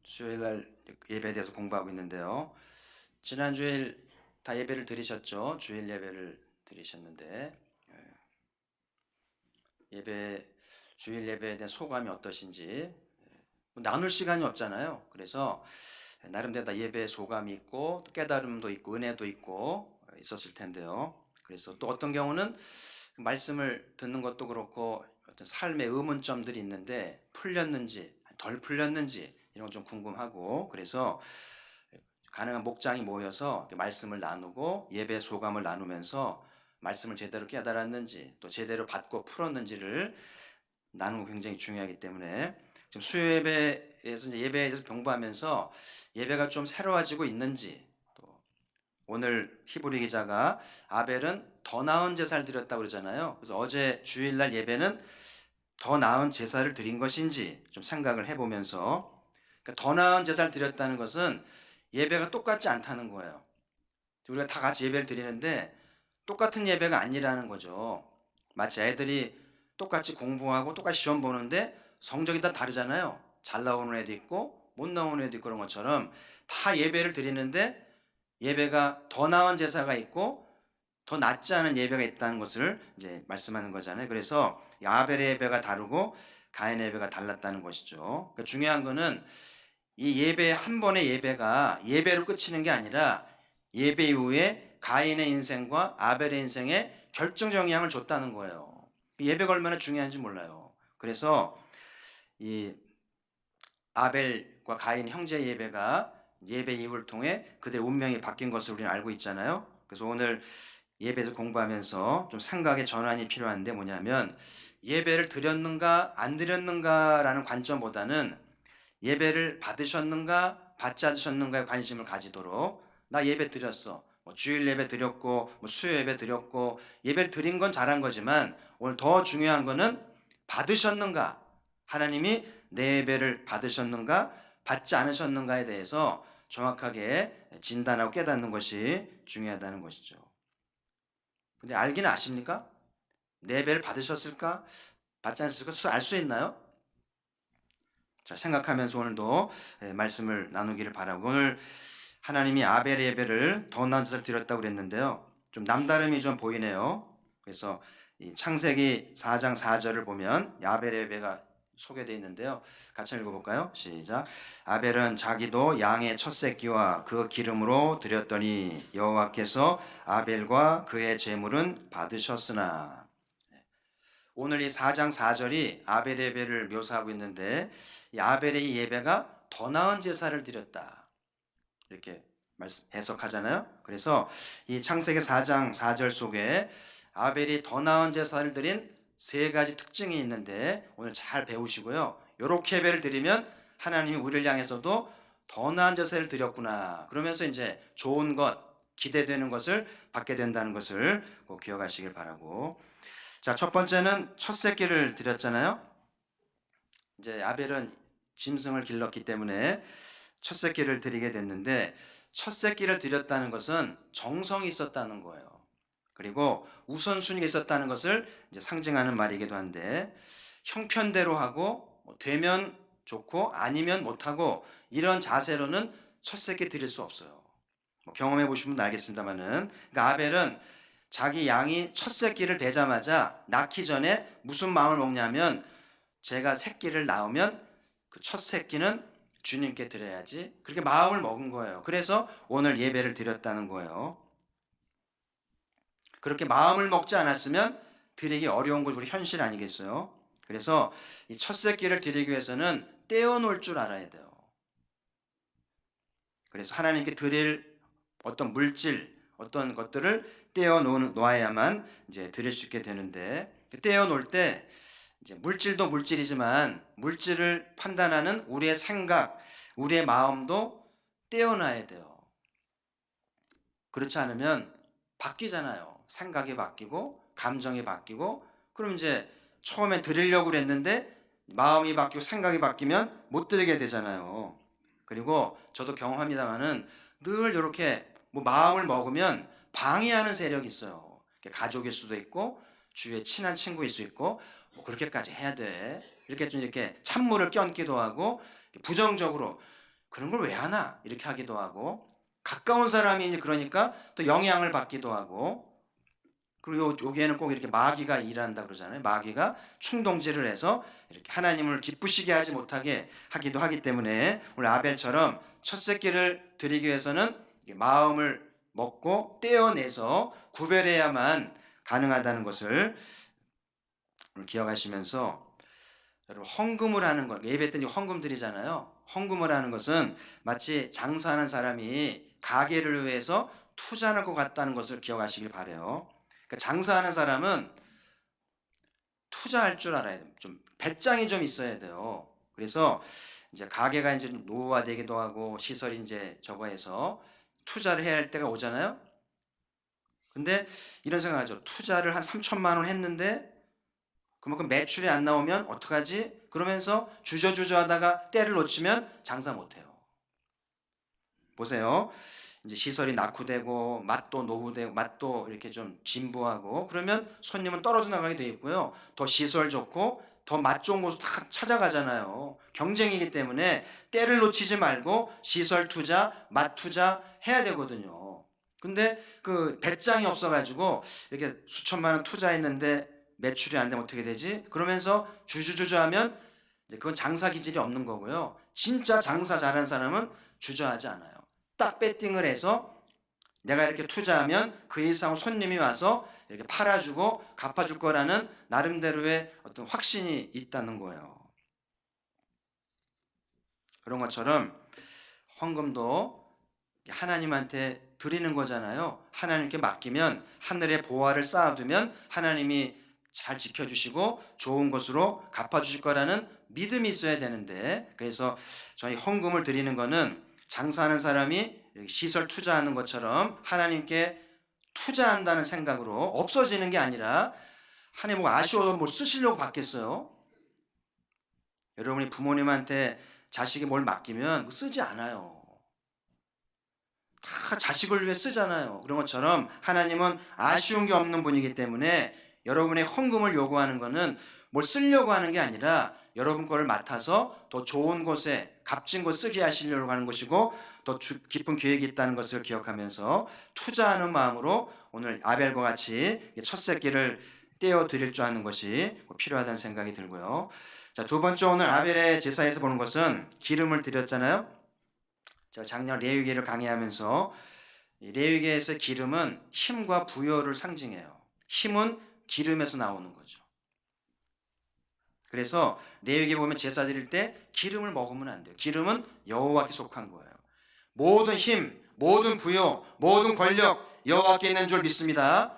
수요일날 예배에 대해서 공부하고 있는데요. 지난 주일 다 예배를 드리셨죠? 주일 예배를 드리셨는데 예배 주일 예배에 대한 소감이 어떠신지 나눌 시간이 없잖아요. 그래서 나름대로 다 예배의 소감이 있고 또 깨달음도 있고 은혜도 있고 있었을 텐데요. 그래서 또 어떤 경우는 말씀을 듣는 것도 그렇고 어떤 삶의 의문점들이 있는데 풀렸는지 덜 풀렸는지 이런 거 좀 궁금하고 그래서 가능한 목장이 모여서 말씀을 나누고 예배 소감을 나누면서 말씀을 제대로 깨달았는지 또 제대로 받고 풀었는지를 나누는 거 굉장히 중요하기 때문에 지금 수요 예배에서 이제 예배에 대해서 공부하면서 예배가 좀 새로워지고 있는지 또 오늘 히브리 기자가 아벨은 더 나은 제사를 드렸다고 그러잖아요. 그래서 어제 주일날 예배는 더 나은 제사를 드린 것인지 좀 생각을 해보면서 그러니까 더 나은 제사를 드렸다는 것은 예배가 똑같지 않다는 거예요. 우리가 다 같이 예배를 드리는데 똑같은 예배가 아니라는 거죠. 마치 애들이 똑같이 공부하고 똑같이 시험 보는데 성적이 다 다르잖아요. 잘 나오는 애도 있고 못 나오는 애도 있고 그런 것처럼 다 예배를 드리는데 예배가 더 나은 제사가 있고 더 낫지 않은 예배가 있다는 것을 이제 말씀하는 거잖아요. 그래서 아벨의 예배가 다르고 가인의 예배가 달랐다는 것이죠. 그러니까 중요한 거는 이 예배 한 번의 예배가 예배로 끝이는 게 아니라 예배 이후에 가인의 인생과 아벨의 인생에 결정적 영향을 줬다는 거예요. 예배가 얼마나 중요한지 몰라요. 그래서 이 아벨과 가인 형제 예배가 예배 이후를 통해 그들의 운명이 바뀐 것을 우리는 알고 있잖아요. 그래서 오늘 예배를 공부하면서 좀 생각의 전환이 필요한데 뭐냐면 예배를 드렸는가 안 드렸는가라는 관점보다는 예배를 받으셨는가 받지 않으셨는가에 관심을 가지도록 나 예배 드렸어. 뭐 주일 예배 드렸고 뭐 수요 예배 드렸고 예배를 드린 건 잘한 거지만 오늘 더 중요한 거는 받으셨는가 하나님이 내 예배를 받으셨는가 받지 않으셨는가에 대해서 정확하게 진단하고 깨닫는 것이 중요하다는 것이죠. 근데 알기는 아십니까? 내 예배를 받으셨을까? 받지 않으셨을까? 알 수 있나요? 자, 생각하면서 오늘도 말씀을 나누기를 바라고 오늘 하나님이 아벨의 예배를 더 나은 제사를 드렸다고 그랬는데요. 좀 남다름이 좀 보이네요. 그래서 이 창세기 4장 4절을 보면 아벨의 예배가 소개되어 있는데요. 같이 읽어볼까요? 시작. 아벨은 자기도 양의 첫 새끼와 그 기름으로 드렸더니 여호와께서 아벨과 그의 제물은 받으셨으나 오늘 이 4장 4절이 아벨 예배를 묘사하고 있는데 이 아벨의 예배가 더 나은 제사를 드렸다. 이렇게 해석하잖아요. 그래서 이 창세기 4장 4절 속에 아벨이 더 나은 제사를 드린 세 가지 특징이 있는데 오늘 잘 배우시고요. 이렇게 예배를 드리면 하나님이 우리를 향해서도 더 나은 제사를 드렸구나. 그러면서 이제 좋은 것, 기대되는 것을 받게 된다는 것을 꼭 기억하시길 바라고. 자, 첫 번째는 첫 새끼를 드렸잖아요. 이제 아벨은 짐승을 길렀기 때문에 첫 새끼를 드리게 됐는데 첫 새끼를 드렸다는 것은 정성이 있었다는 거예요. 그리고 우선순위가 있었다는 것을 이제 상징하는 말이기도 한데 형편대로 하고 되면 좋고 아니면 못하고 이런 자세로는 첫 새끼 드릴 수 없어요. 경험해 보시면 알겠습니다만은 그러니까 아벨은 자기 양이 첫 새끼를 베자마자 낳기 전에 무슨 마음을 먹냐면 제가 새끼를 낳으면 그 첫 새끼는 주님께 드려야지 그렇게 마음을 먹은 거예요. 그래서 오늘 예배를 드렸다는 거예요. 그렇게 마음을 먹지 않았으면 드리기 어려운 것이 우리 현실 아니겠어요? 그래서 이 첫 새끼를 드리기 위해서는 떼어놓을 줄 알아야 돼요. 그래서 하나님께 드릴 어떤 물질, 어떤 것들을 떼어 놓아야만 이제 드릴 수 있게 되는데 떼어 놓을 때 이제 물질도 물질이지만 물질을 판단하는 우리의 생각, 우리의 마음도 떼어놔야 돼요. 그렇지 않으면 바뀌잖아요. 생각이 바뀌고 감정이 바뀌고 그럼 이제 처음에 드리려고 그랬는데 마음이 바뀌고 생각이 바뀌면 못 드리게 되잖아요. 그리고 저도 경험합니다만은 늘 이렇게 뭐 마음을 먹으면 방해하는 세력이 있어요. 가족일 수도 있고 주위에 친한 친구일 수 있고 뭐 그렇게까지 해야 돼. 이렇게 좀 이렇게 찬물을 껴안기도 하고 부정적으로 그런 걸 왜 하나? 이렇게 하기도 하고, 가까운 사람이 이제 그러니까 또 영향을 받기도 하고, 그리고 여기에는 꼭 이렇게 마귀가 일한다 그러잖아요. 마귀가 충동질을 해서 이렇게 하나님을 기쁘시게 하지 못하게 하기도 하기 때문에 오늘 아벨처럼 첫 새끼를 드리기 위해서는 마음을 먹고 떼어내서 구별해야만 가능하다는 것을 기억하시면서, 여러분, 헌금을 하는 것, 예배 때 헌금 드리잖아요. 헌금을 하는 것은 마치 장사하는 사람이 가게를 위해서 투자하는 것 같다는 것을 기억하시길 바래요. 그러니까 장사하는 사람은 투자할 줄 알아야 돼요. 좀 배짱이 좀 있어야 돼요. 그래서 이제 가게가 이제 좀 노후화되기도 하고 시설이 이제 저거 해서 투자를 해야 할 때가 오잖아요. 근데 이런 생각하죠. 투자를 한 3천만 원 했는데 그만큼 매출이 안 나오면 어떡하지? 그러면서 주저주저 하다가 때를 놓치면 장사 못 해요. 보세요. 이제 시설이 낙후되고 맛도 노후되고 맛도 이렇게 좀 진부하고 그러면 손님은 떨어져 나가게 돼 있고요. 더 시설 좋고 더 맛 좋은 곳을 다 찾아가잖아요. 경쟁이기 때문에 때를 놓치지 말고 시설 투자, 맛 투자 해야 되거든요. 근데 그 배짱이 없어가지고 이렇게 수천만 원 투자했는데 매출이 안 되면 어떻게 되지? 그러면서 주주주주 하면 이제 그건 장사 기질이 없는 거고요. 진짜 장사 잘하는 사람은 주저하지 않아요. 딱 배팅을 해서 내가 이렇게 투자하면 그 이상 손님이 와서 이렇게 팔아주고 갚아줄 거라는 나름대로의 어떤 확신이 있다는 거예요. 그런 것처럼 헌금도 하나님한테 드리는 거잖아요. 하나님께 맡기면 하늘의 보화를 쌓아두면 하나님이 잘 지켜주시고 좋은 것으로 갚아주실 거라는 믿음이 있어야 되는데, 그래서 저희 헌금을 드리는 거는 장사하는 사람이 시설 투자하는 것처럼 하나님께 투자한다는 생각으로 없어지는 게 아니라, 하나님 뭐 아쉬워서 뭐 쓰시려고 받겠어요? 여러분이 부모님한테 자식이 뭘 맡기면 쓰지 않아요. 다 자식을 위해 쓰잖아요. 그런 것처럼 하나님은 아쉬운 게 없는 분이기 때문에 여러분의 헌금을 요구하는 것은 뭘 쓰려고 하는 게 아니라 여러분 거를 맡아서 더 좋은 곳에 값진 곳 쓰게 하시려고 하는 것이고, 더 깊은 계획이 있다는 것을 기억하면서 투자하는 마음으로 오늘 아벨과 같이 첫 새끼를 떼어 드릴 줄 아는 것이 필요하다는 생각이 들고요. 자, 두 번째, 오늘 아벨의 제사에서 보는 것은 기름을 드렸잖아요. 제가 작년 레위기를 강의하면서 레위기에서 기름은 힘과 부여를 상징해요. 힘은 기름에서 나오는 거죠. 그래서 레위기 보면 제사 드릴 때 기름을 먹으면 안 돼요. 기름은 여호와께 속한 거예요. 모든 힘, 모든 부여, 모든 권력 여호와께 있는 줄 믿습니다.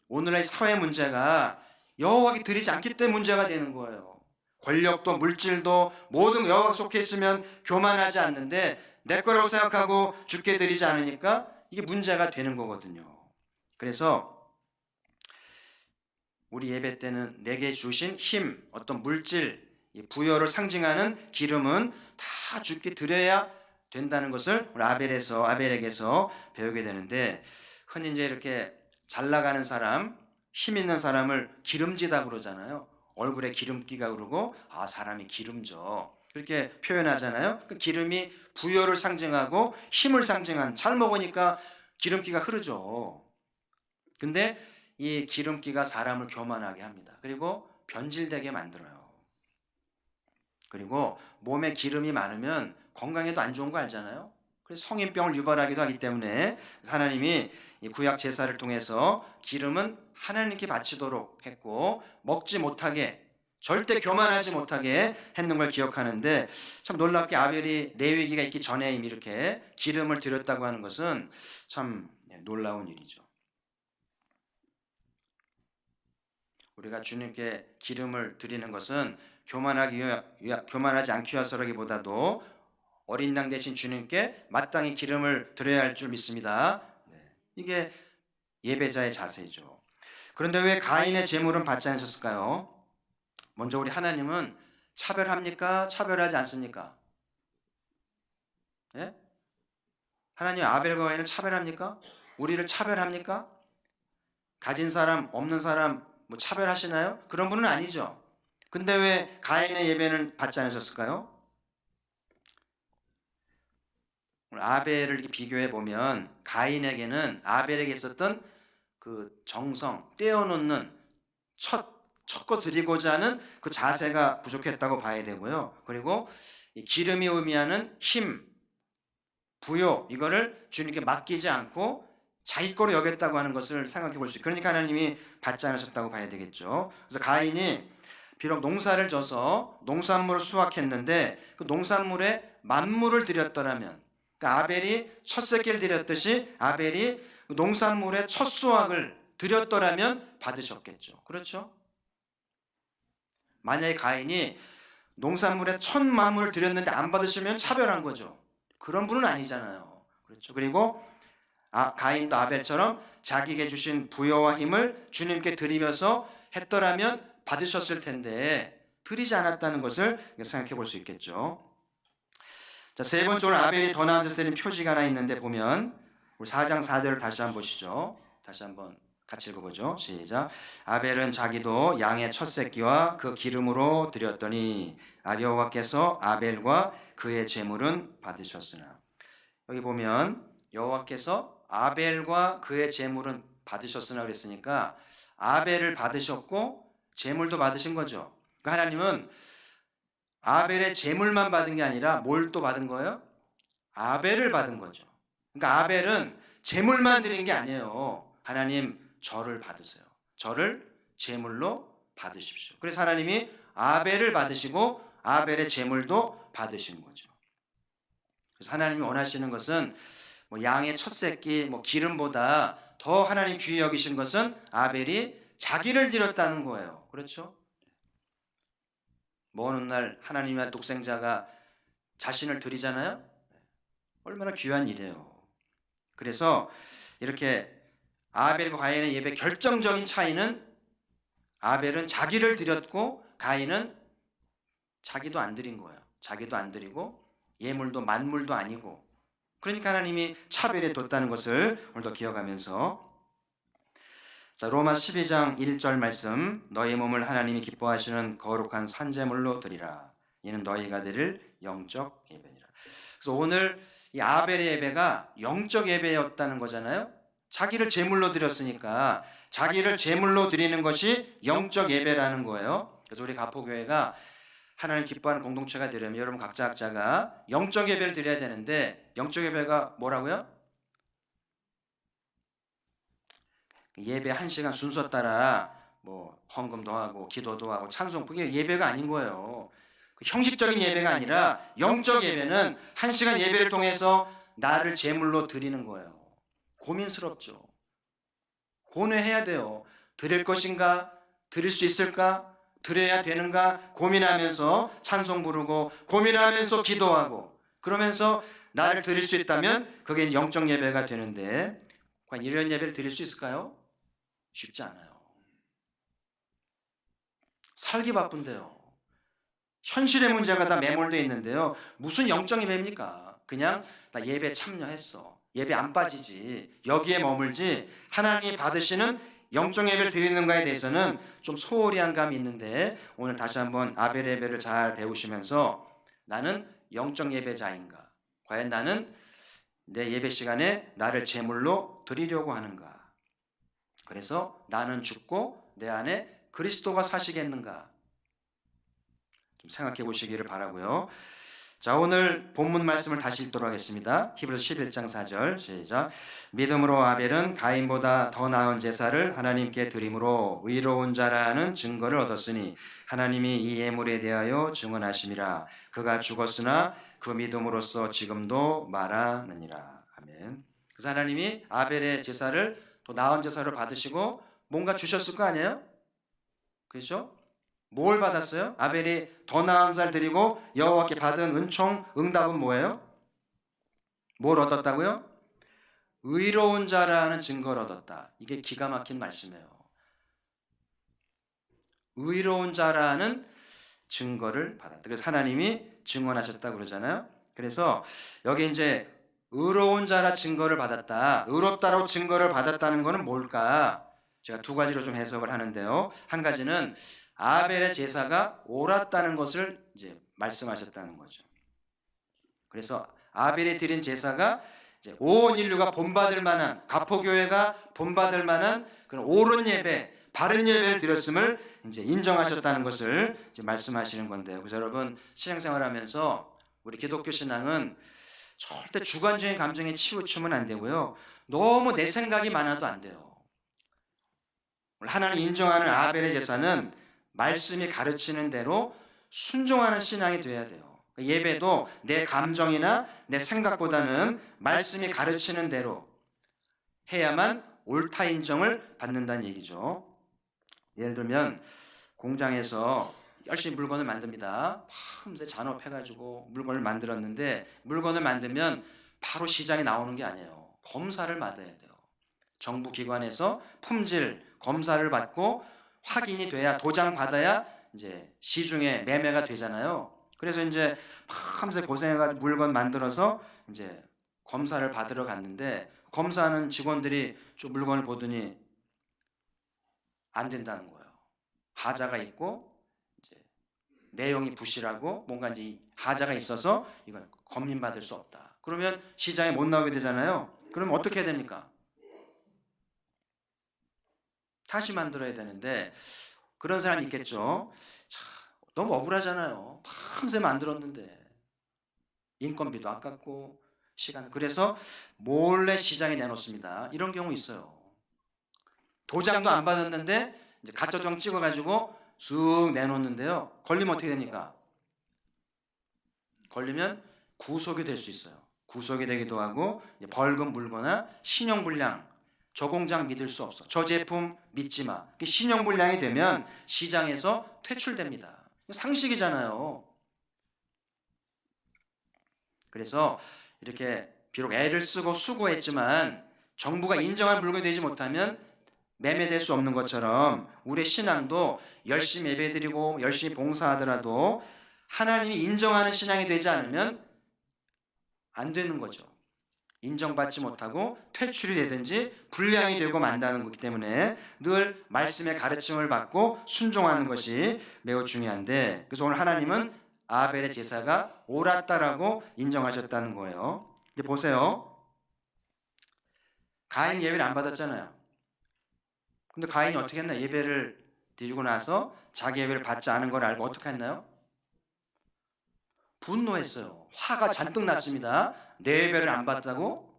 오늘의 사회 문제가 여호와께 드리지 않기 때문에 문제가 되는 거예요. 권력도 물질도 모든 여호와께 속해 있으면 교만하지 않는데 내 거라고 생각하고 주께 드리지 않으니까 이게 문제가 되는 거거든요. 그래서 우리 예배 때는 내게 주신 힘, 어떤 물질, 부여를 상징하는 기름은 다 주께 드려야 된다는 것을 우리 아벨에게서 배우게 되는데, 흔히 이제 이렇게 잘 나가는 사람, 힘 있는 사람을 기름지다 그러잖아요. 얼굴에 기름기가 그러고 사람이 기름져, 그렇게 표현하잖아요. 그 기름이 부여를 상징하고 힘을 상징한, 잘 먹으니까 기름기가 흐르죠. 근데 이 기름기가 사람을 교만하게 합니다. 그리고 변질되게 만들어요. 그리고 몸에 기름이 많으면 건강에도 안 좋은 거 알잖아요. 그래서 성인병을 유발하기도 하기 때문에 하나님이 이 구약 제사를 통해서 기름은 하나님께 바치도록 했고, 먹지 못하게, 절대 교만하지 못하게 했는 걸 기억하는데, 참 놀랍게 아벨이 레위기가 있기 전에 이미 이렇게 기름을 드렸다고 하는 것은 참 놀라운 일이죠. 우리가 주님께 기름을 드리는 것은 교만하지 않기 위해서라기보다도 어린 양 대신 주님께 마땅히 기름을 드려야 할 줄 믿습니다. 이게 예배자의 자세죠. 그런데 왜 가인의 제물은 받지 않으셨을까요? 먼저 우리 하나님은 차별합니까? 차별하지 않습니까? 예? 하나님 아벨과 가인을 차별합니까? 우리를 차별합니까? 가진 사람, 없는 사람 뭐 차별하시나요? 그런 분은 아니죠. 근데 왜 가인의 예배는 받지 않으셨을까요? 오늘 아벨을 이렇게 비교해 보면 가인에게는 아벨에게 있었던 그 정성, 떼어놓는 첫 거 드리고자 하는 그 자세가 부족했다고 봐야 되고요. 그리고 이 기름이 의미하는 힘, 부요, 이거를 주님께 맡기지 않고 자기 거로 여겼다고 하는 것을 생각해 볼 수 있어요. 그러니까 하나님이 받지 않으셨다고 봐야 되겠죠. 그래서 가인이 비록 농사를 져서 농산물을 수확했는데 그 농산물에 만물을 드렸더라면, 그러니까 아벨이 첫 새끼를 드렸듯이 아벨이 농산물의 첫 수확을 드렸더라면 받으셨겠죠. 그렇죠? 만약에 가인이 농산물의 첫 만물을 드렸는데 안 받으시면 차별한 거죠. 그런 분은 아니잖아요. 그렇죠. 그리고 가인도 아벨처럼 자기에게 주신 부여와 힘을 주님께 드리면서 했더라면 받으셨을 텐데 드리지 않았다는 것을 생각해 볼 수 있겠죠. 자, 세 번째로 아벨이 더 나은 짓을 드린 표지가 하나 있는데 보면 우리 4장 4절을 다시 한번 보시죠. 다시 한번 같이 읽어보죠. 시작. 아벨은 자기도 양의 첫 새끼와 그 기름으로 드렸더니 여호와께서 아벨과 그의 제물은 받으셨으나. 여기 보면 여호와께서 아벨과 그의 제물은 받으셨으나 그랬으니까 아벨을 받으셨고 제물도 받으신 거죠. 그러니까 하나님은 아벨의 제물만 받은 게 아니라 뭘 또 받은 거예요? 아벨을 받은 거죠. 그러니까 아벨은 제물만 드린 게 아니에요. 하나님 저를 받으세요. 저를 제물로 받으십시오. 그래서 하나님이 아벨을 받으시고 아벨의 제물도 받으신 거죠. 그래서 하나님이 원하시는 것은 양의 첫 새끼, 기름보다 더 하나님 귀히 여기신 것은 아벨이 자기를 드렸다는 거예요. 그렇죠? 먼 훗날 하나님의 독생자가 자신을 드리잖아요. 얼마나 귀한 일이에요. 그래서 이렇게 아벨과 가인의 예배 결정적인 차이는 아벨은 자기를 드렸고 가인은 자기도 안 드린 거예요. 자기도 안 드리고 예물도 만물도 아니고. 그러니까 하나님이 차별해 뒀다는 것을 오늘도 기억하면서, 자, 로마 12장 1절 말씀, 너희 몸을 하나님이 기뻐하시는 거룩한 산제물로 드리라. 이는 너희가 드릴 영적 예배니라. 그래서 오늘 이 아벨의 예배가 영적 예배였다는 거잖아요. 자기를 제물로 드렸으니까 자기를 제물로 드리는 것이 영적 예배라는 거예요. 그래서 우리 가포교회가 하나님 기뻐하는 공동체가 되려면 여러분 각자가 영적 예배를 드려야 되는데, 영적 예배가 뭐라고요? 예배 1시간 순서 따라 헌금도 하고 기도도 하고 찬송, 그게 예배가 아닌 거예요. 형식적인 예배가 아니라 영적 예배는 1시간 예배를 통해서 나를 제물로 드리는 거예요. 고민스럽죠. 고뇌해야 돼요. 드릴 것인가? 드릴 수 있을까? 드려야 되는가? 고민하면서 찬송 부르고 고민하면서 기도하고 그러면서 나를 드릴 수 있다면 그게 영적 예배가 되는데, 과연 이런 예배를 드릴 수 있을까요? 쉽지 않아요. 살기 바쁜데요. 현실의 문제가 다 매몰되어 있는데요. 무슨 영적 예배입니까? 그냥 나 예배 참여했어. 예배 안 빠지지. 여기에 머물지. 하나님이 받으시는 영적 예배를 드리는 거에 대해서는 좀 소홀히 한 감이 있는데, 오늘 다시 한번 아벨 예배를 잘 배우시면서 나는 영적 예배자인가? 과연 나는 내 예배 시간에 나를 제물로 드리려고 하는가? 그래서 나는 죽고 내 안에 그리스도가 사시겠는가? 좀 생각해 보시기를 바라고요. 자, 오늘 본문 말씀을 다시 읽도록 하겠습니다. 히브리서 11장 4절 시작. 믿음으로 아벨은 가인보다 더 나은 제사를 하나님께 드림으로 의로운 자라는 증거를 얻었으니 하나님이 이 예물에 대하여 증언하심이라. 그가 죽었으나 그 믿음으로써 지금도 말하느니라. 아멘. 그래서 하나님이 아벨의 제사를 더 나은 제사를 받으시고 뭔가 주셨을 거 아니에요? 그렇죠? 뭘 받았어요? 아벨이 더 나은 살 드리고 여호와께 받은 은총, 응답은 뭐예요? 뭘 얻었다고요? 의로운 자라는 증거를 얻었다. 이게 기가 막힌 말씀이에요. 의로운 자라는 증거를 받았다. 그래서 하나님이 증언하셨다고 그러잖아요. 그래서 여기 이제 의로운 자라 증거를 받았다. 의롭다라고 증거를 받았다는 것은 뭘까? 제가 두 가지로 좀 해석을 하는데요. 한 가지는 아벨의 제사가 옳았다는 것을 이제 말씀하셨다는 거죠. 그래서 아벨이 드린 제사가 이제 온 인류가 본받을 만한, 가포교회가 본받을 만한 그런 옳은 예배, 바른 예배를 드렸음을 이제 인정하셨다는 것을 이제 말씀하시는 건데요. 그래서 여러분, 신앙생활하면서 우리 기독교 신앙은 절대 주관적인 감정에 치우치면 안 되고요. 너무 내 생각이 많아도 안 돼요. 하나님 인정하는 아벨의 제사는 말씀이 가르치는 대로 순종하는 신앙이 돼야 돼요. 예배도 내 감정이나 내 생각보다는 말씀이 가르치는 대로 해야만 옳다 인정을 받는다는 얘기죠. 예를 들면 공장에서 열심히 물건을 만듭니다. 밤새 잔업해가지고 물건을 만들었는데, 물건을 만들면 바로 시장에 나오는 게 아니에요. 검사를 받아야 돼요. 정부 기관에서 품질 검사를 받고 확인이 돼야, 도장 받아야 이제 시중에 매매가 되잖아요. 그래서 이제 밤새 고생해가지고 물건 만들어서 이제 검사를 받으러 갔는데, 검사하는 직원들이 좀 물건을 보더니 안 된다는 거예요. 하자가 있고 이제 내용이 부실하고 뭔가 이제 하자가 있어서 이건 검민받을 수 없다. 그러면 시장에 못 나오게 되잖아요. 그럼 어떻게 해야 됩니까? 다시 만들어야 되는데, 그런 사람이 있겠죠. 자, 너무 억울하잖아요. 밤새 만들었는데 인건비도 아깝고 시간. 그래서 몰래 시장에 내놓습니다. 이런 경우 있어요. 도장도 안 받았는데 이제 가짜 도장 찍어가지고 쑥 내놓는데요. 걸리면 어떻게 됩니까? 걸리면 구속이 될 수 있어요. 구속이 되기도 하고 벌금 물거나 신용불량. 저 공장 믿을 수 없어, 저 제품 믿지 마. 신용불량이 되면 시장에서 퇴출됩니다. 상식이잖아요. 그래서 이렇게 비록 애를 쓰고 수고했지만 정부가 인정한 물건이 되지 못하면 매매될 수 없는 것처럼 우리의 신앙도 열심히 예배드리고 열심히 봉사하더라도 하나님이 인정하는 신앙이 되지 않으면 안 되는 거죠. 인정받지 못하고 퇴출이 되든지 불량이 되고 만다는 거기 때문에 늘 말씀의 가르침을 받고 순종하는 것이 매우 중요한데, 그래서 오늘 하나님은 아벨의 제사가 옳았다라고 인정하셨다는 거예요. 이제 보세요. 가인 예배를 안 받았잖아요. 근데 가인이 어떻게 했나? 예배를 드리고 나서 자기 예배를 받지 않은 걸 알고 어떻게 했나요? 분노했어요. 화가 잔뜩 났습니다. 내 예배를 안 받았다고?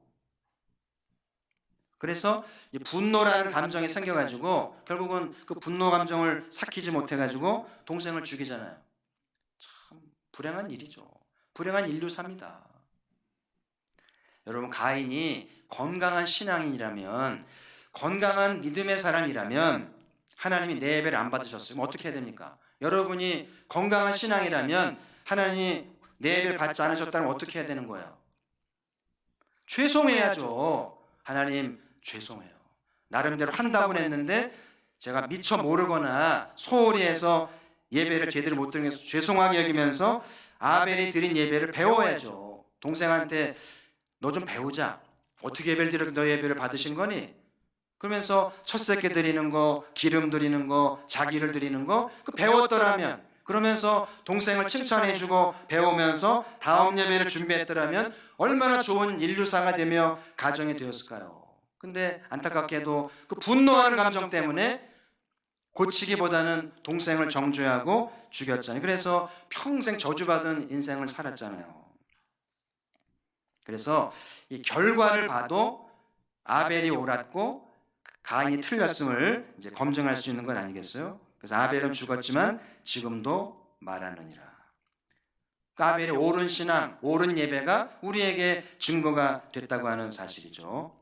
그래서 분노라는 감정이 생겨가지고 결국은 그 분노 감정을 삭히지 못해가지고 동생을 죽이잖아요. 참 불행한 일이죠. 불행한 인류사입니다. 여러분, 가인이 건강한 신앙인이라면, 건강한 믿음의 사람이라면 하나님이 내 예배를 안 받으셨으면 어떻게 해야 됩니까? 여러분이 건강한 신앙이라면 하나님이 내 예배를 받지 않으셨다면 어떻게 해야 되는 거예요? 죄송해야죠. 하나님 죄송해요. 나름대로 한다고 했는데 제가 미처 모르거나 소홀히 해서 예배를 제대로 못 드려서 죄송하게 여기면서 아벨이 드린 예배를 배워야죠. 동생한테 너 좀 배우자. 어떻게 예배를 드려 너 예배를 받으신 거니? 그러면서 첫 새끼 드리는 거, 기름 드리는 거, 자기를 드리는 거 그 배웠더라면, 그러면서 동생을 칭찬해주고 배우면서 다음 예배를 준비했더라면 얼마나 좋은 인류사가 되며 가정이 되었을까요? 근데 안타깝게도 그 분노하는 감정 때문에 고치기보다는 동생을 정죄하고 죽였잖아요. 그래서 평생 저주받은 인생을 살았잖아요. 그래서 이 결과를 봐도 아벨이 옳았고 가인이 틀렸음을 이제 검증할 수 있는 건 아니겠어요? 그래서 아벨은 죽었지만 지금도 말하느니라. 아벨의 옳은 신앙, 옳은 예배가 우리에게 증거가 됐다고 하는 사실이죠.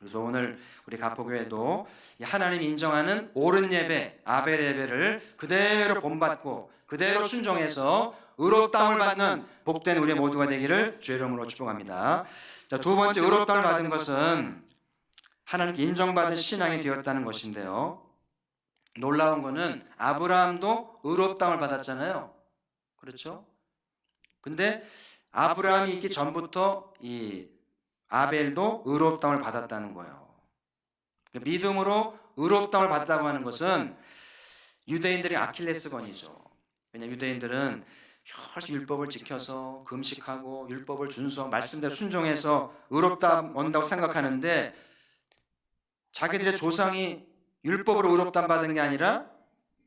그래서 오늘 우리 가포교회도 하나님이 인정하는 옳은 예배, 아벨 예배를 그대로 본받고 그대로 순종해서 의롭다움을 받는 복된 우리 모두가 되기를 주의 이름으로 축복합니다. 자, 두 번째 의롭다움을 받은 것은 하나님께 인정받은 신앙이 되었다는 것인데요. 놀라운 것은 아브라함도 의롭다움을 받았잖아요. 그렇죠? 근데 아브라함이 있기 전부터 이 아벨도 의롭다움을 받았다는 거예요. 믿음으로 의롭다움을 받았다고 하는 것은 유대인들의 아킬레스건이죠. 왜냐하면 유대인들은 열심히 율법을 지켜서 금식하고 율법을 준수하고 말씀대로 순종해서 의롭다 온다고 생각하는데 자기들의 조상이 율법으로 의롭다 받은 게 아니라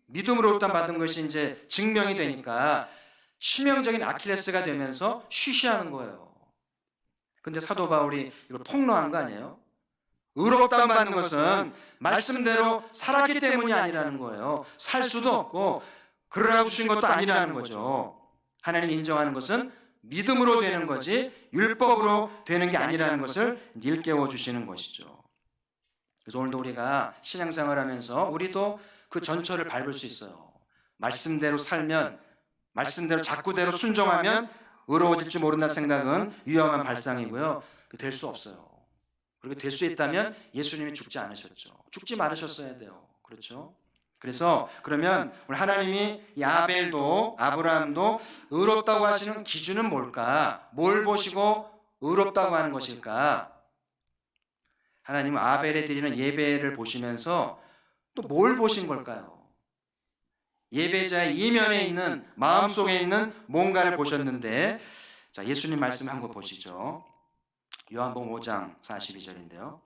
믿음으로 의롭다 받은 것이 이제 증명이 되니까 치명적인 아킬레스가 되면서 쉬쉬하는 거예요. 근데 사도 바울이 이걸 폭로한 거 아니에요? 의롭다 받는 것은 말씀대로 살았기 때문이 아니라는 거예요. 살 수도 없고 그러라고 주신 것도 아니라는 거죠. 하나님 인정하는 것은 믿음으로 되는 거지 율법으로 되는 게 아니라는 것을 일깨워 주시는 것이죠. 그래서 오늘도 우리가 신앙생활하면서 우리도 그 전철을 밟을 수 있어요. 말씀대로 살면, 말씀대로 작구대로 순종하면 의로워질 줄 모른다는 생각은 위험한 발상이고요. 될 수 없어요. 그리고 될 수 있다면 예수님이 죽지 않으셨죠. 죽지 말으셨어야 돼요. 그렇죠? 그래서 그러면 우리 하나님이 이 아벨도 아브라함도 의롭다고 하시는 기준은 뭘까? 뭘 보시고 의롭다고 하는 것일까? 하나님은 아벨에 드리는 예배를 보시면서 또 뭘 보신 걸까요? 예배자의 이면에 있는 마음속에 있는 뭔가를 보셨는데 자, 예수님 말씀 한번 보시죠. 요한복음 5장 42절인데요.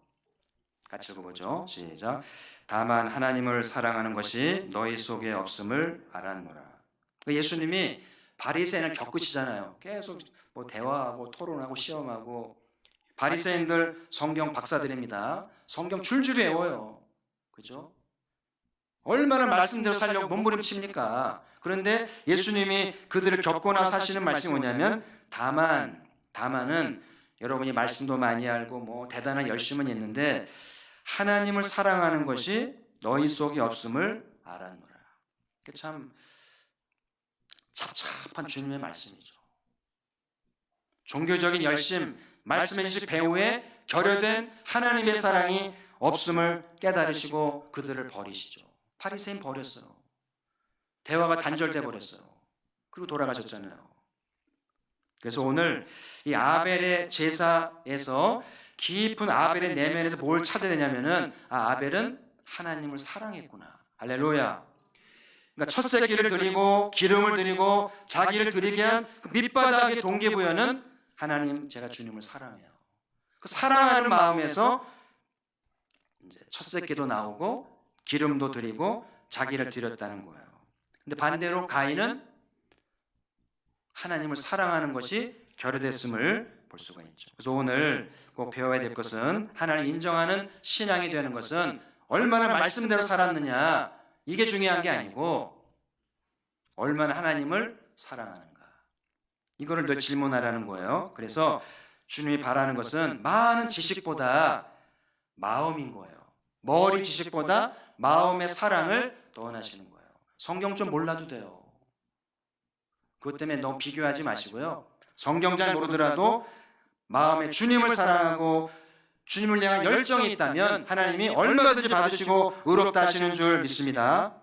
같이 읽어보죠. 시작. 다만 하나님을 사랑하는 것이 너희 속에 없음을 알았노라. 예수님이 바리새인을 겪으시잖아요. 계속 뭐 대화하고 토론하고 시험하고 바리새인들 성경 박사들입니다. 성경 줄줄이 외워요. 그죠? 얼마나 말씀대로 살려고 몸부림칩니까? 그런데 예수님이 그들을 겪고 나서 하시는 말씀이 뭐냐면 다만은 여러분이 말씀도 많이 알고 뭐 대단한 열심은 있는데 하나님을 사랑하는 것이 너희 속에 없음을 알았노라. 참 찹찹한 주님의 말씀이죠. 종교적인 열심, 말씀의 지식 배후에 결여된 하나님의 사랑이 없음을 깨달으시고 그들을 버리시죠. 바리새인 버렸어요. 대화가 단절돼 버렸어요. 그리고 돌아가셨잖아요. 그래서 오늘 이 아벨의 제사에서 깊은 아벨의 내면에서 뭘 찾아내냐면은 아벨은 하나님을 사랑했구나. 할렐루야. 그러니까 첫 새끼를 드리고 기름을 드리고 자기를 드리게 한 그 밑바닥의 동기부여는 하나님 제가 주님을 사랑해요. 그 사랑하는 마음에서 이제 첫 새끼도 나오고 기름도 드리고 자기를 드렸다는 거예요. 근데 반대로 가인은 하나님을 사랑하는 것이 결여됐음을 볼 수가 있죠. 그래서 오늘 꼭 배워야 될 것은 하나님 인정하는 신앙이 되는 것은 얼마나 말씀대로 살았느냐 이게 중요한 게 아니고 얼마나 하나님을 사랑하는가 이거를 늘 질문하라는 거예요. 그래서 주님이 바라는 것은 많은 지식보다 마음인 거예요. 머리 지식보다 마음의 사랑을 더 원하시는 거예요. 성경 좀 몰라도 돼요. 그것 때문에 너무 비교하지 마시고요. 성경 잘 모르더라도 마음에 주님을 사랑하고 주님을 향한 열정이 있다면 하나님이 얼마든지 받으시고 의롭다 하시는 줄 믿습니다.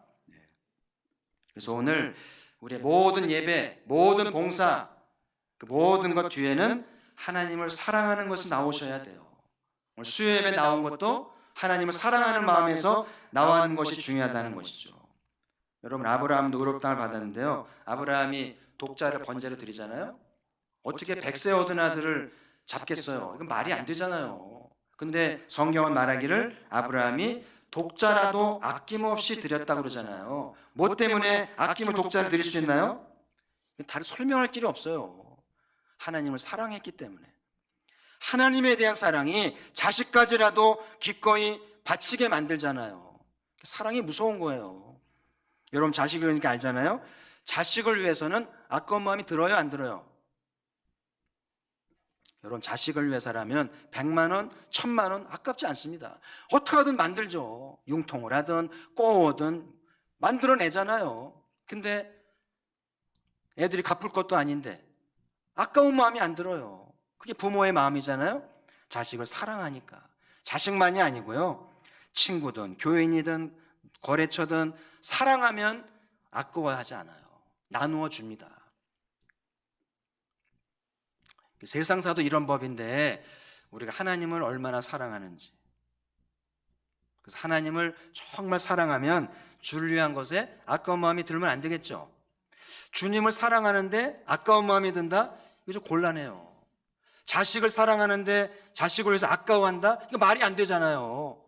그래서 오늘 우리의 모든 예배, 모든 봉사, 그 모든 것 뒤에는 하나님을 사랑하는 것이 나오셔야 돼요. 오늘 수요예배 나온 것도 하나님을 사랑하는 마음에서 나오는 것이 중요하다는 것이죠. 여러분 아브라함도 의롭다를 받았는데요. 아브라함이 독자를 번제로 드리잖아요. 어떻게 백세 얻은 아들을 잡겠어요? 이건 말이 안 되잖아요. 근데 성경은 말하기를 아브라함이 독자라도 아낌없이 드렸다고 그러잖아요. 뭐 때문에 아낌을 독자를 드릴 수 있나요? 다른 설명할 길이 없어요. 하나님을 사랑했기 때문에. 하나님에 대한 사랑이 자식까지라도 기꺼이 바치게 만들잖아요. 사랑이 무서운 거예요. 여러분 자식을 그러니까 알잖아요. 자식을 위해서는 아까운 마음이 들어요, 안 들어요? 여러분 자식을 위해서라면 100만 원, 1000만 원 아깝지 않습니다. 어떻게 하든 만들죠. 융통을 하든 꼬우든 만들어내잖아요. 근데 애들이 갚을 것도 아닌데 아까운 마음이 안 들어요. 그게 부모의 마음이잖아요. 자식을 사랑하니까. 자식만이 아니고요. 친구든 교인이든 거래처든 사랑하면 아까워하지 않아요. 나누어 줍니다. 세상사도 이런 법인데 우리가 하나님을 얼마나 사랑하는지. 그래서 하나님을 정말 사랑하면 주를 위한 것에 아까운 마음이 들면 안 되겠죠. 주님을 사랑하는데 아까운 마음이 든다? 이거 좀 곤란해요. 자식을 사랑하는데 자식을 위해서 아까워한다? 이거 말이 안 되잖아요.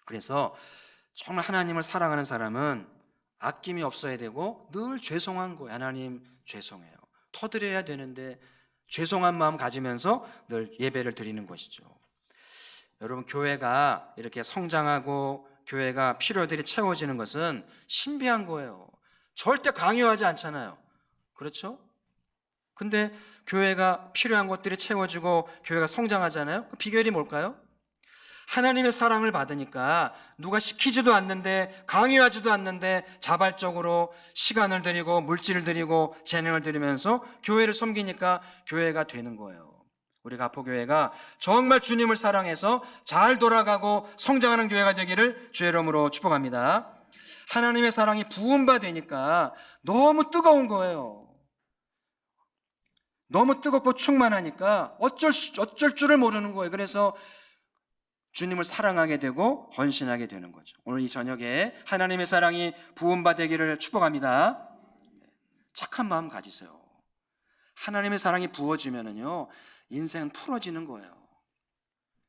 그래서 정말 하나님을 사랑하는 사람은 아낌이 없어야 되고 늘 죄송한 거예요. 하나님 죄송해요. 터드려야 되는데 죄송한 마음 가지면서 늘 예배를 드리는 것이죠. 여러분, 교회가 이렇게 성장하고 교회가 필요들이 채워지는 것은 신비한 거예요. 절대 강요하지 않잖아요. 그렇죠? 근데 교회가 필요한 것들이 채워지고 교회가 성장하잖아요. 그 비결이 뭘까요? 하나님의 사랑을 받으니까 누가 시키지도 않는데 강요하지도 않는데 자발적으로 시간을 들이고 물질을 들이고 재능을 들이면서 교회를 섬기니까 교회가 되는 거예요. 우리 가포교회가 정말 주님을 사랑해서 잘 돌아가고 성장하는 교회가 되기를 주의 이름으로 축복합니다. 하나님의 사랑이 부음바 되니까 너무 뜨거운 거예요. 너무 뜨겁고 충만하니까 어쩔 줄을 모르는 거예요. 그래서 주님을 사랑하게 되고 헌신하게 되는 거죠. 오늘 이 저녁에 하나님의 사랑이 부음바 되기를 축복합니다. 착한 마음 가지세요. 하나님의 사랑이 부어지면은요, 인생은 풀어지는 거예요.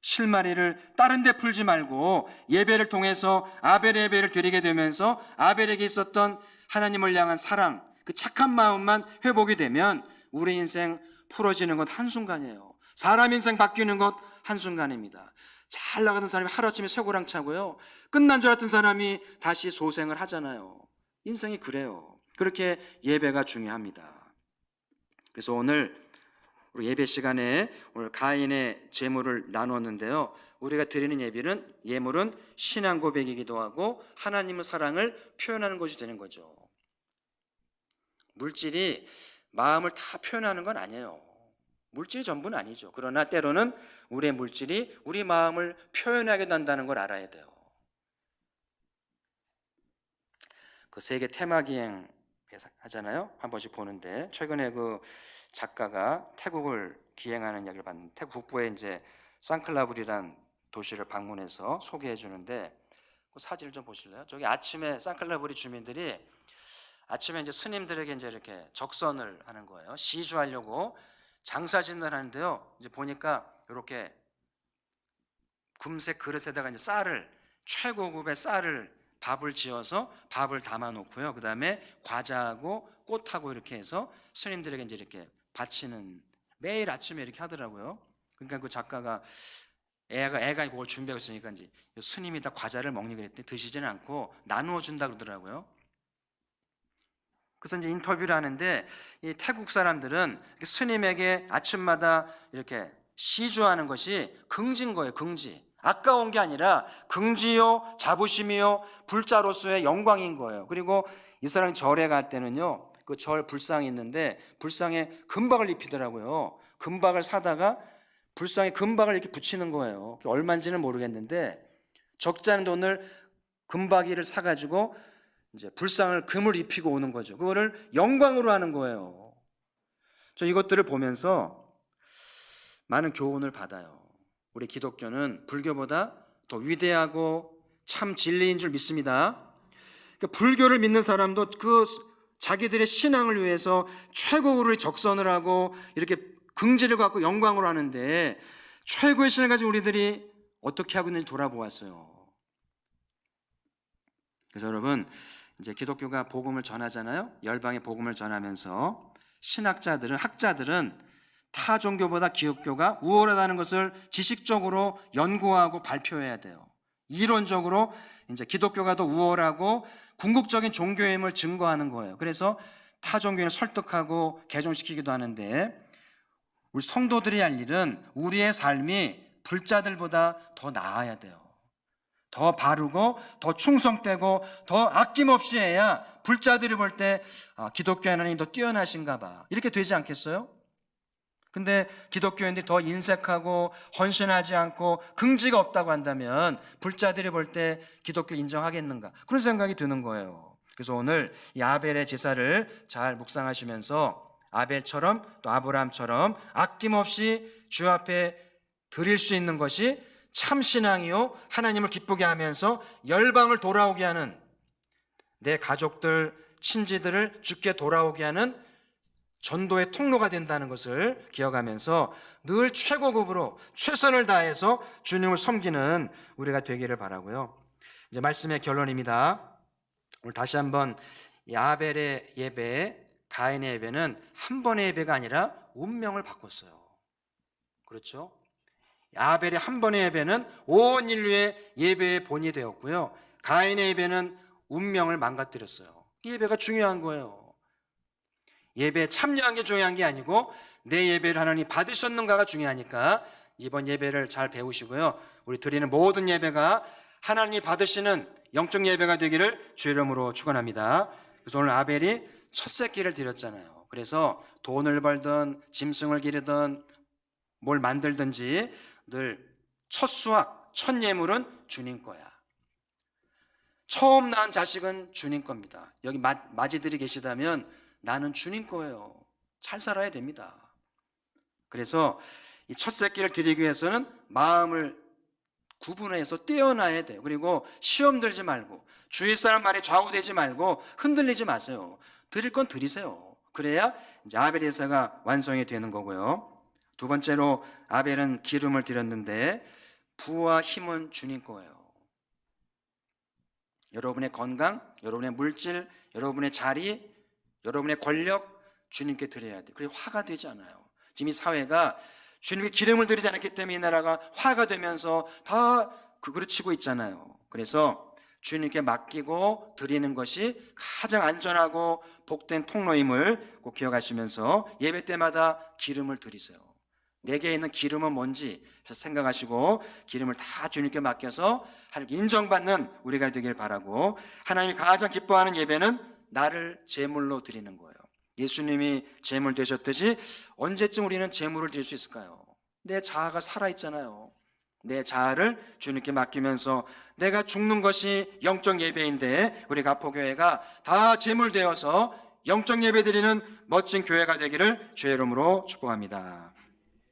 실마리를 다른 데 풀지 말고 예배를 통해서 아벨의 예배를 드리게 되면서 아벨에게 있었던 하나님을 향한 사랑, 그 착한 마음만 회복이 되면 우리 인생 풀어지는 것 한순간이에요. 사람 인생 바뀌는 것 한순간입니다. 잘 나가던 사람이 하루아침에 쇠고랑 차고요, 끝난 줄 알았던 사람이 다시 소생을 하잖아요. 인생이 그래요. 그렇게 예배가 중요합니다. 그래서 오늘 우리 예배 시간에 오늘 가인의 제물을 나눴는데요, 우리가 드리는 예물은 신앙 고백이기도 하고 하나님의 사랑을 표현하는 것이 되는 거죠. 물질이 마음을 다 표현하는 건 아니에요. 물질이 전부는 아니죠. 그러나 때로는 우리의 물질이 우리 마음을 표현하게 된다는 걸 알아야 돼요. 그 세계 테마기행 하잖아요. 한 번씩 보는데 최근에 그 작가가 태국을 기행하는 이야기를 봤는데, 태국 북부에 이제 산클라브리란 도시를 방문해서 소개해 주는데 그 사진을 좀 보실래요? 저기 아침에 산클라브리 주민들이 아침에 이제 스님들에게 이제 이렇게 적선을 하는 거예요. 시주하려고 장사진을 하는데요, 이제 보니까 이렇게 금색 그릇에다가 이제 쌀을, 최고급의 쌀을, 밥을 지어서 밥을 담아 놓고요, 그 다음에 과자하고 꽃하고 이렇게 해서 스님들에게 이제 이렇게 바치는, 매일 아침에 이렇게 하더라고요. 그러니까 그 작가가 애가 그걸 준비하고 있으니까 이제 스님이 다 과자를 먹니 그랬더니 드시지는 않고 나누어 준다 그러더라고요. 그래서 이제 인터뷰를 하는데 이 태국 사람들은 스님에게 아침마다 이렇게 시주하는 것이 긍지인 거예요. 긍지. 아까운 게 아니라 긍지요, 자부심이요, 불자로서의 영광인 거예요. 그리고 이 사람이 절에 갈 때는요, 그 절 불상이 있는데 불상에 금박을 입히더라고요. 금박을 사다가 불상에 금박을 이렇게 붙이는 거예요. 얼마인지는 모르겠는데 적지 않은 돈을 금박이를 사가지고 이제 불상을 금을 입히고 오는 거죠. 그거를 영광으로 하는 거예요. 저 이것들을 보면서 많은 교훈을 받아요. 우리 기독교는 불교보다 더 위대하고 참 진리인 줄 믿습니다. 그러니까 불교를 믿는 사람도 그 자기들의 신앙을 위해서 최고로 적선을 하고 이렇게 긍지를 갖고 영광으로 하는데, 최고의 신을 가진 우리들이 어떻게 하고 있는지 돌아보았어요. 그래서 여러분, 이제 기독교가 복음을 전하잖아요. 열방의 복음을 전하면서 신학자들은, 학자들은 타 종교보다 기독교가 우월하다는 것을 지식적으로 연구하고 발표해야 돼요. 이론적으로 이제 기독교가 더 우월하고 궁극적인 종교임을 증거하는 거예요. 그래서 타 종교를 설득하고 개종시키기도 하는데, 우리 성도들이 할 일은 우리의 삶이 불자들보다 더 나아야 돼요. 더 바르고 더 충성되고 더 아낌없이 해야 불자들이 볼 때 기독교 하나님 더 뛰어나신가 봐, 이렇게 되지 않겠어요? 근데 기독교인들이 더 인색하고 헌신하지 않고 긍지가 없다고 한다면 불자들이 볼 때 기독교 인정하겠는가, 그런 생각이 드는 거예요. 그래서 오늘 이 아벨의 제사를 잘 묵상하시면서 아벨처럼 또 아브라함처럼 아낌없이 주 앞에 드릴 수 있는 것이 참 신앙이요, 하나님을 기쁘게 하면서 열방을 돌아오게 하는 내 가족들, 친지들을 주께 돌아오게 하는 전도의 통로가 된다는 것을 기억하면서 늘 최고급으로 최선을 다해서 주님을 섬기는 우리가 되기를 바라고요. 이제 말씀의 결론입니다. 오늘 다시 한번 이 아벨의 예배, 가인의 예배는 한 번의 예배가 아니라 운명을 바꿨어요. 그렇죠? 아벨의 한 번의 예배는 온 인류의 예배의 본이 되었고요. 가인의 예배는 운명을 망가뜨렸어요. 이 예배가 중요한 거예요. 예배에 참여한 게 중요한 게 아니고 내 예배를 하나님 받으셨는가가 중요하니까 이번 예배를 잘 배우시고요. 우리 드리는 모든 예배가 하나님이 받으시는 영적 예배가 되기를 주의 이름으로 축원합니다. 그래서 오늘 아벨이 첫 새끼를 드렸잖아요. 그래서 돈을 벌든 짐승을 기르든 뭘 만들든지 늘 첫 수확, 첫 예물은 주님 거야. 처음 낳은 자식은 주님 겁니다. 여기 마지들이 계시다면 나는 주님 거예요. 잘 살아야 됩니다. 그래서 이 첫 새끼를 드리기 위해서는 마음을 구분해서 떼어놔야 돼요. 그리고 시험 들지 말고 주위 사람 말에 좌우되지 말고 흔들리지 마세요. 드릴 건 드리세요. 그래야 이제 아벨의 제사가 완성이 되는 거고요. 두 번째로 아벨은 기름을 드렸는데 부와 힘은 주님 거예요. 여러분의 건강, 여러분의 물질, 여러분의 자리, 여러분의 권력 주님께 드려야 돼요. 그게 화가 되지 않아요. 지금 이 사회가 주님께 기름을 드리지 않았기 때문에 이 나라가 화가 되면서 다 그르치고 있잖아요. 그래서 주님께 맡기고 드리는 것이 가장 안전하고 복된 통로임을 꼭 기억하시면서 예배 때마다 기름을 드리세요. 내게 있는 기름은 뭔지 생각하시고 기름을 다 주님께 맡겨서 하나님께 인정받는 우리가 되길 바라고, 하나님이 가장 기뻐하는 예배는 나를 제물로 드리는 거예요. 예수님이 제물 되셨듯이 언제쯤 우리는 제물을 드릴 수 있을까요? 내 자아가 살아있잖아요. 내 자아를 주님께 맡기면서 내가 죽는 것이 영적 예배인데 우리 가포교회가 다 제물 되어서 영적 예배 드리는 멋진 교회가 되기를 주의 이름으로 축복합니다.